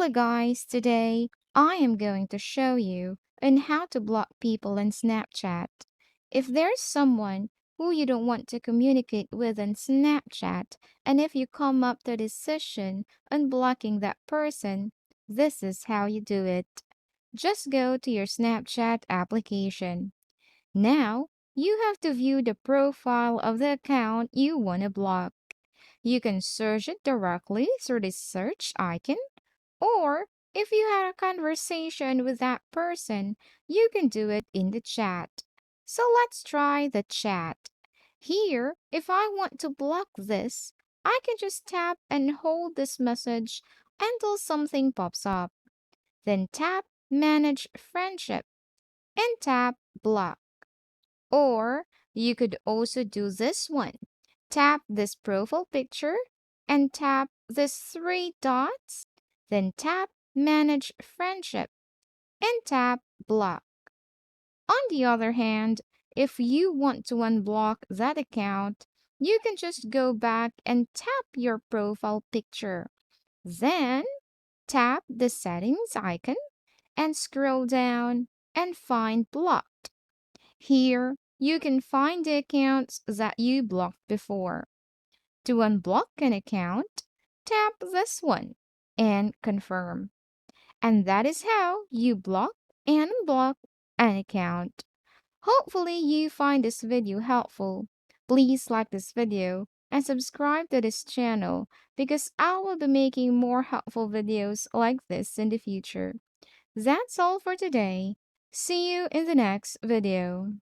Hello guys, today I am going to show you on how to block people on Snapchat. If there's someone who you don't want to communicate with on Snapchat, and if you come up to a decision on blocking that person, this is how you do it. Just go to your Snapchat application. Now, you have to view the profile of the account you want to block. You can search it directly through the search icon, or if you had a conversation with that person, you can do it in the chat. So let's try the chat. Here, if I want to block this, I can just tap and hold this message until something pops up. Then tap Manage Friendship and tap Block. Or you could also do this one. Tap this profile picture and tap these three dots, then tap Manage Friendship and tap Block. On the other hand, if you want to unblock that account, you can just go back and tap your profile picture. Then tap the settings icon and scroll down and find Block. Here, you can find the accounts that you blocked before. To unblock an account, tap this one and confirm. And that is how you block and unblock an account. Hopefully you find this video helpful. Please like this video and subscribe to this channel because I will be making more helpful videos like this in the future. That's all for today. See you in the next video.